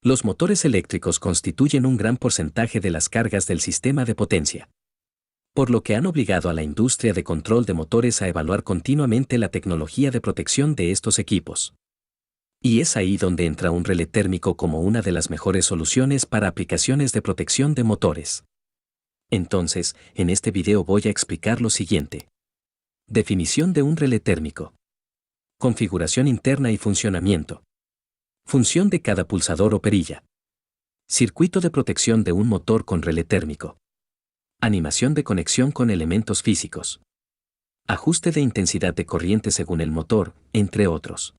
Los motores eléctricos constituyen un gran porcentaje de las cargas del sistema de potencia, por lo que han obligado a la industria de control de motores a evaluar continuamente la tecnología de protección de estos equipos. Y es ahí donde entra un relé térmico como una de las mejores soluciones para aplicaciones de protección de motores. Entonces, en este video voy a explicar lo siguiente. Definición de un relé térmico. Configuración interna y funcionamiento. Función de cada pulsador o perilla. Circuito de protección de un motor con relé térmico. Animación de conexión con elementos físicos. Ajuste de intensidad de corriente según el motor, entre otros.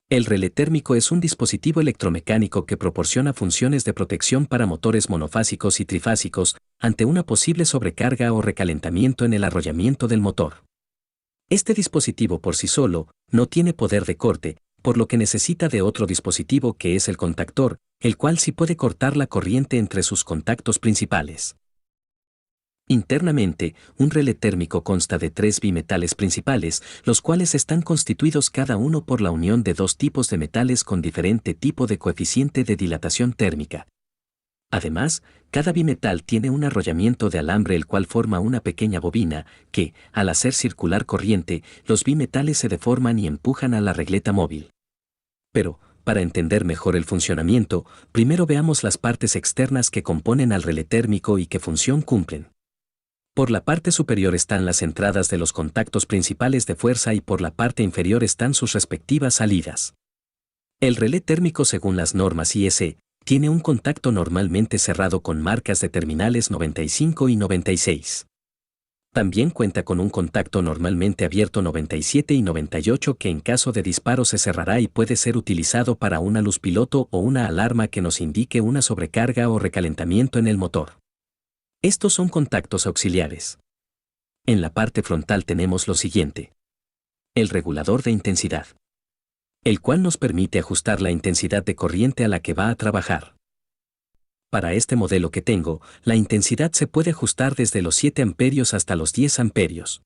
El relé térmico es un dispositivo electromecánico que proporciona funciones de protección para motores monofásicos y trifásicos ante una posible sobrecarga o recalentamiento en el arrollamiento del motor. Este dispositivo por sí solo no tiene poder de corte, por lo que necesita de otro dispositivo que es el contactor, el cual sí puede cortar la corriente entre sus contactos principales. Internamente, un relé térmico consta de 3 bimetales principales, los cuales están constituidos cada uno por la unión de 2 tipos de metales con diferente tipo de coeficiente de dilatación térmica. Además, cada bimetal tiene un arrollamiento de alambre el cual forma una pequeña bobina que, al hacer circular corriente, los bimetales se deforman y empujan a la regleta móvil. Pero, para entender mejor el funcionamiento, primero veamos las partes externas que componen al relé térmico y qué función cumplen. Por la parte superior están las entradas de los contactos principales de fuerza y por la parte inferior están sus respectivas salidas. El relé térmico según las normas IEC tiene un contacto normalmente cerrado con marcas de terminales 95 y 96. También cuenta con un contacto normalmente abierto 97 y 98 que en caso de disparo se cerrará y puede ser utilizado para una luz piloto o una alarma que nos indique una sobrecarga o recalentamiento en el motor. Estos son contactos auxiliares. En la parte frontal tenemos lo siguiente. El regulador de intensidad, el cual nos permite ajustar la intensidad de corriente a la que va a trabajar. Para este modelo que tengo, la intensidad se puede ajustar desde los 7 amperios hasta los 10 amperios.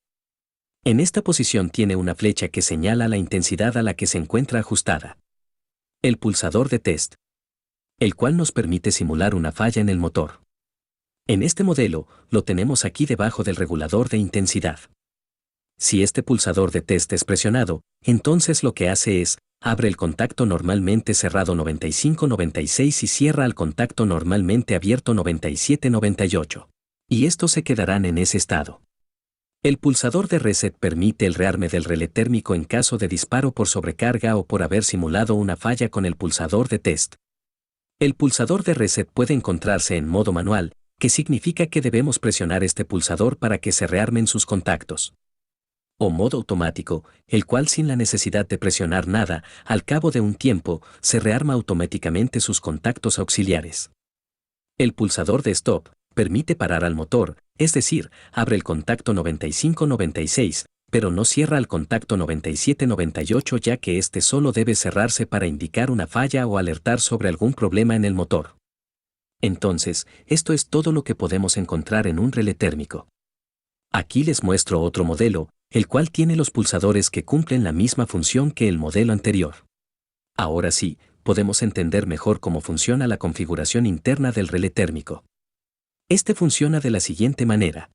En esta posición tiene una flecha que señala la intensidad a la que se encuentra ajustada. El pulsador de test, el cual nos permite simular una falla en el motor. En este modelo, lo tenemos aquí debajo del regulador de intensidad. Si este pulsador de test es presionado, entonces lo que hace es, abre el contacto normalmente cerrado 95-96 y cierra el contacto normalmente abierto 97-98. Y estos se quedarán en ese estado. El pulsador de reset permite el rearme del relé térmico en caso de disparo por sobrecarga o por haber simulado una falla con el pulsador de test. El pulsador de reset puede encontrarse en modo manual, que significa que debemos presionar este pulsador para que se rearmen sus contactos. O modo automático, el cual sin la necesidad de presionar nada, al cabo de un tiempo, se rearma automáticamente sus contactos auxiliares. El pulsador de stop permite parar al motor, es decir, abre el contacto 95-96, pero no cierra el contacto 97-98 ya que este solo debe cerrarse para indicar una falla o alertar sobre algún problema en el motor. Entonces, esto es todo lo que podemos encontrar en un relé térmico. Aquí les muestro otro modelo, el cual tiene los pulsadores que cumplen la misma función que el modelo anterior. Ahora sí, podemos entender mejor cómo funciona la configuración interna del relé térmico. Este funciona de la siguiente manera.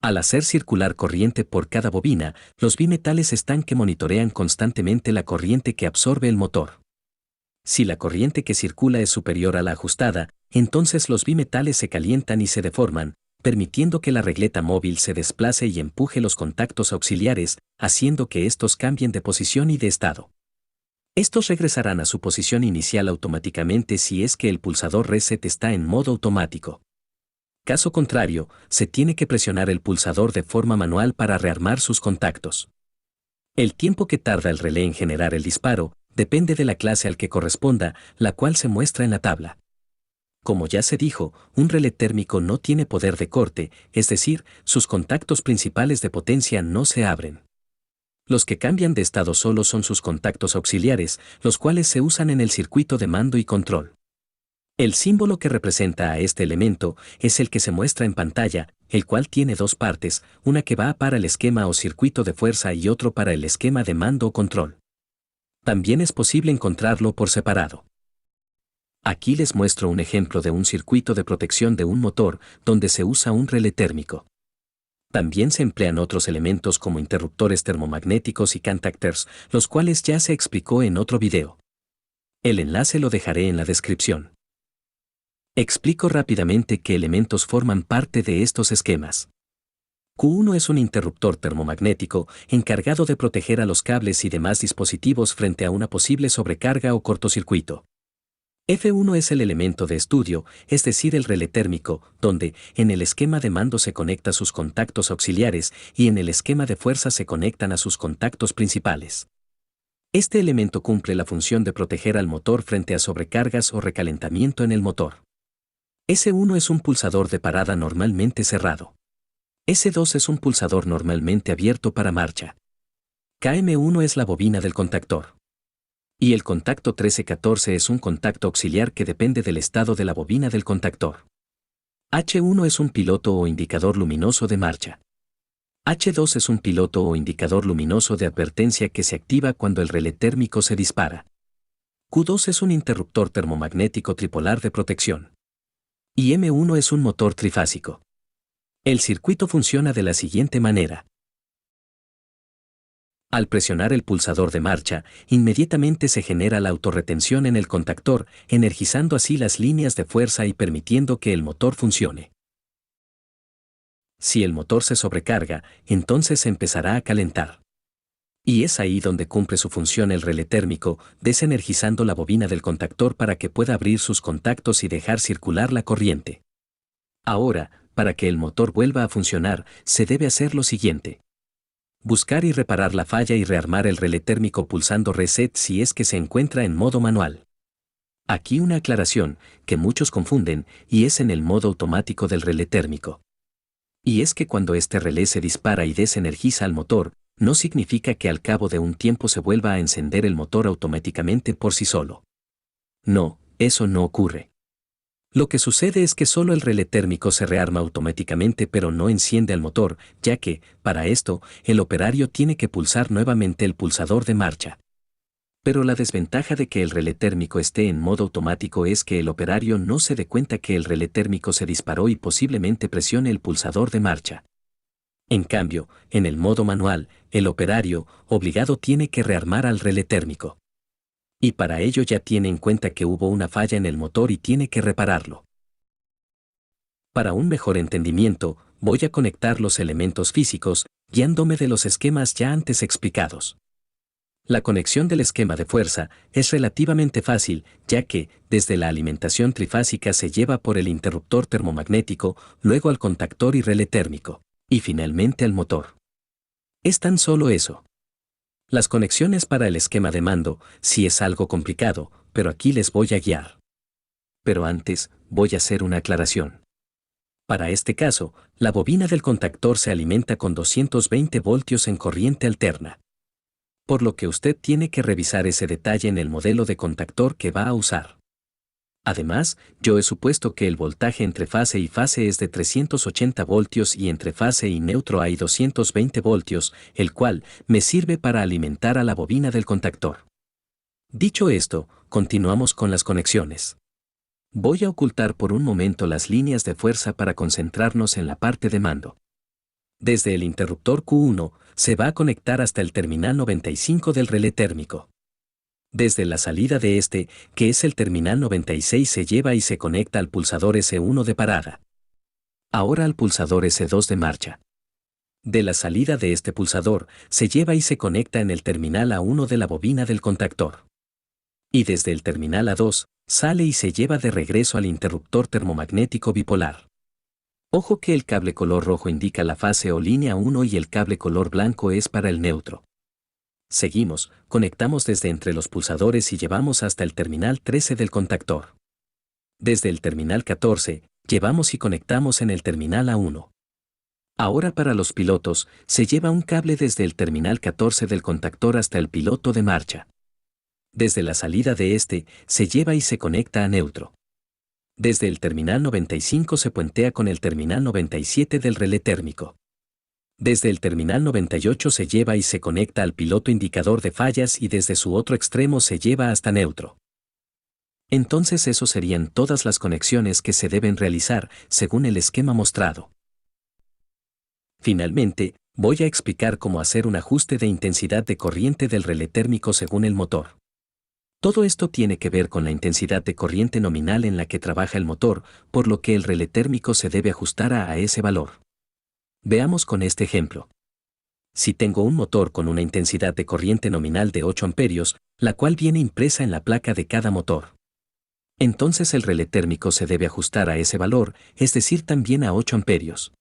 Al hacer circular corriente por cada bobina, los bimetales están que monitorean constantemente la corriente que absorbe el motor. Si la corriente que circula es superior a la ajustada, entonces los bimetales se calientan y se deforman, permitiendo que la regleta móvil se desplace y empuje los contactos auxiliares, haciendo que estos cambien de posición y de estado. Estos regresarán a su posición inicial automáticamente si es que el pulsador reset está en modo automático. Caso contrario, se tiene que presionar el pulsador de forma manual para rearmar sus contactos. El tiempo que tarda el relé en generar el disparo depende de la clase al que corresponda, la cual se muestra en la tabla. Como ya se dijo, un relé térmico no tiene poder de corte, es decir, sus contactos principales de potencia no se abren. Los que cambian de estado solo son sus contactos auxiliares, los cuales se usan en el circuito de mando y control. El símbolo que representa a este elemento es el que se muestra en pantalla, el cual tiene 2 partes, una que va para el esquema o circuito de fuerza y otro para el esquema de mando o control. También es posible encontrarlo por separado. Aquí les muestro un ejemplo de un circuito de protección de un motor donde se usa un relé térmico. También se emplean otros elementos como interruptores termomagnéticos y contactors, los cuales ya se explicó en otro video. El enlace lo dejaré en la descripción. Explico rápidamente qué elementos forman parte de estos esquemas. Q1 es un interruptor termomagnético encargado de proteger a los cables y demás dispositivos frente a una posible sobrecarga o cortocircuito. F1 es el elemento de estudio, es decir, el relé térmico, donde, en el esquema de mando se conecta a sus contactos auxiliares y en el esquema de fuerza se conectan a sus contactos principales. Este elemento cumple la función de proteger al motor frente a sobrecargas o recalentamiento en el motor. S1 es un pulsador de parada normalmente cerrado. S2 es un pulsador normalmente abierto para marcha. KM1 es la bobina del contactor. Y el contacto 1314 es un contacto auxiliar que depende del estado de la bobina del contactor. H1 es un piloto o indicador luminoso de marcha. H2 es un piloto o indicador luminoso de advertencia que se activa cuando el relé térmico se dispara. Q2 es un interruptor termomagnético tripolar de protección. Y M1 es un motor trifásico. El circuito funciona de la siguiente manera. Al presionar el pulsador de marcha, inmediatamente se genera la autorretención en el contactor, energizando así las líneas de fuerza y permitiendo que el motor funcione. Si el motor se sobrecarga, entonces se empezará a calentar. Y es ahí donde cumple su función el relé térmico, desenergizando la bobina del contactor para que pueda abrir sus contactos y dejar circular la corriente. Ahora, para que el motor vuelva a funcionar, se debe hacer lo siguiente. Buscar y reparar la falla y rearmar el relé térmico pulsando reset si es que se encuentra en modo manual. Aquí una aclaración, que muchos confunden, y es en el modo automático del relé térmico. Y es que cuando este relé se dispara y desenergiza al motor, no significa que al cabo de un tiempo se vuelva a encender el motor automáticamente por sí solo. No, eso no ocurre. Lo que sucede es que solo el relé térmico se rearma automáticamente pero no enciende al motor, ya que, para esto, el operario tiene que pulsar nuevamente el pulsador de marcha. Pero la desventaja de que el relé térmico esté en modo automático es que el operario no se dé cuenta que el relé térmico se disparó y posiblemente presione el pulsador de marcha. En cambio, en el modo manual, el operario, obligado, tiene que rearmar al relé térmico. Y para ello ya tiene en cuenta que hubo una falla en el motor y tiene que repararlo. Para un mejor entendimiento, voy a conectar los elementos físicos, guiándome de los esquemas ya antes explicados. La conexión del esquema de fuerza es relativamente fácil, ya que, desde la alimentación trifásica se lleva por el interruptor termomagnético, luego al contactor y relé térmico, y finalmente al motor. Es tan solo eso. Las conexiones para el esquema de mando sí es algo complicado, pero aquí les voy a guiar. Pero antes, voy a hacer una aclaración. Para este caso, la bobina del contactor se alimenta con 220 voltios en corriente alterna. Por lo que usted tiene que revisar ese detalle en el modelo de contactor que va a usar. Además, yo he supuesto que el voltaje entre fase y fase es de 380 voltios y entre fase y neutro hay 220 voltios, el cual me sirve para alimentar a la bobina del contactor. Dicho esto, continuamos con las conexiones. Voy a ocultar por un momento las líneas de fuerza para concentrarnos en la parte de mando. Desde el interruptor Q1, se va a conectar hasta el terminal 95 del relé térmico. Desde la salida de este, que es el terminal 96, se lleva y se conecta al pulsador S1 de parada. Ahora al pulsador S2 de marcha. De la salida de este pulsador, se lleva y se conecta en el terminal A1 de la bobina del contactor. Y desde el terminal A2, sale y se lleva de regreso al interruptor termomagnético bipolar. Ojo que el cable color rojo indica la fase o línea 1 y el cable color blanco es para el neutro. Seguimos, conectamos desde entre los pulsadores y llevamos hasta el terminal 13 del contactor. Desde el terminal 14, llevamos y conectamos en el terminal A1. Ahora para los pilotos, se lleva un cable desde el terminal 14 del contactor hasta el piloto de marcha. Desde la salida de este, se lleva y se conecta a neutro. Desde el terminal 95 se puentea con el terminal 97 del relé térmico. Desde el terminal 98 se lleva y se conecta al piloto indicador de fallas y desde su otro extremo se lleva hasta neutro. Entonces eso serían todas las conexiones que se deben realizar según el esquema mostrado. Finalmente, voy a explicar cómo hacer un ajuste de intensidad de corriente del relé térmico según el motor. Todo esto tiene que ver con la intensidad de corriente nominal en la que trabaja el motor, por lo que el relé térmico se debe ajustar a ese valor. Veamos con este ejemplo. Si tengo un motor con una intensidad de corriente nominal de 8 amperios, la cual viene impresa en la placa de cada motor. Entonces el relé térmico se debe ajustar a ese valor, es decir, también a 8 amperios.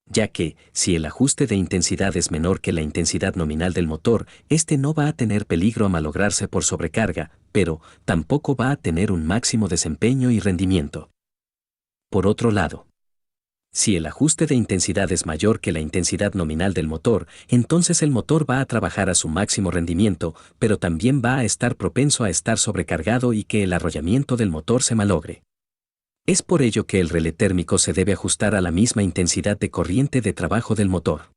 Ya que, si el ajuste de intensidad es menor que la intensidad nominal del motor, este no va a tener peligro a malograrse por sobrecarga, pero tampoco va a tener un máximo desempeño y rendimiento. Por otro lado, si el ajuste de intensidad es mayor que la intensidad nominal del motor, entonces el motor va a trabajar a su máximo rendimiento, pero también va a estar propenso a estar sobrecargado y que el arrollamiento del motor se malogre. Es por ello que el relé térmico se debe ajustar a la misma intensidad de corriente de trabajo del motor.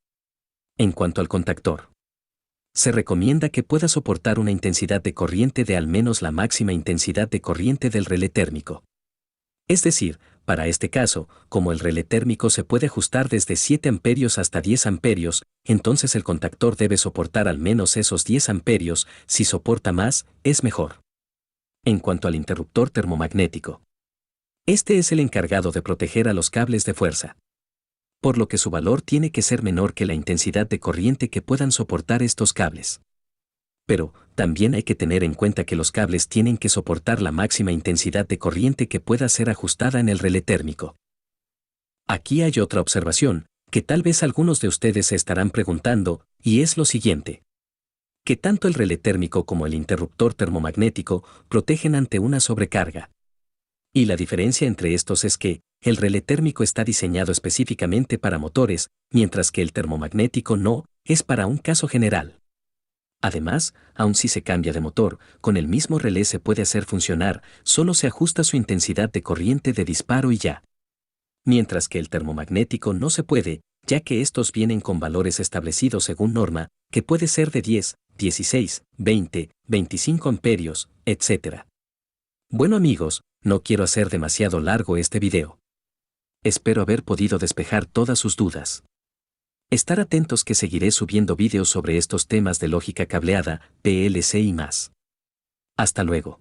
En cuanto al contactor, se recomienda que pueda soportar una intensidad de corriente de al menos la máxima intensidad de corriente del relé térmico. Es decir, para este caso, como el relé térmico se puede ajustar desde 7 amperios hasta 10 amperios, entonces el contactor debe soportar al menos esos 10 amperios, si soporta más, es mejor. En cuanto al interruptor termomagnético, este es el encargado de proteger a los cables de fuerza, por lo que su valor tiene que ser menor que la intensidad de corriente que puedan soportar estos cables. Pero, también hay que tener en cuenta que los cables tienen que soportar la máxima intensidad de corriente que pueda ser ajustada en el relé térmico. Aquí hay otra observación, que tal vez algunos de ustedes se estarán preguntando, y es lo siguiente. Que tanto el relé térmico como el interruptor termomagnético protegen ante una sobrecarga. Y la diferencia entre estos es que, el relé térmico está diseñado específicamente para motores, mientras que el termomagnético no, es para un caso general. Además, aun si se cambia de motor, con el mismo relé se puede hacer funcionar, solo se ajusta su intensidad de corriente de disparo y ya. Mientras que el termomagnético no se puede, ya que estos vienen con valores establecidos según norma, que puede ser de 10, 16, 20, 25 amperios, etc. Bueno amigos, no quiero hacer demasiado largo este video. Espero haber podido despejar todas sus dudas. Estar atentos que seguiré subiendo vídeos sobre estos temas de lógica cableada, PLC y más. Hasta luego.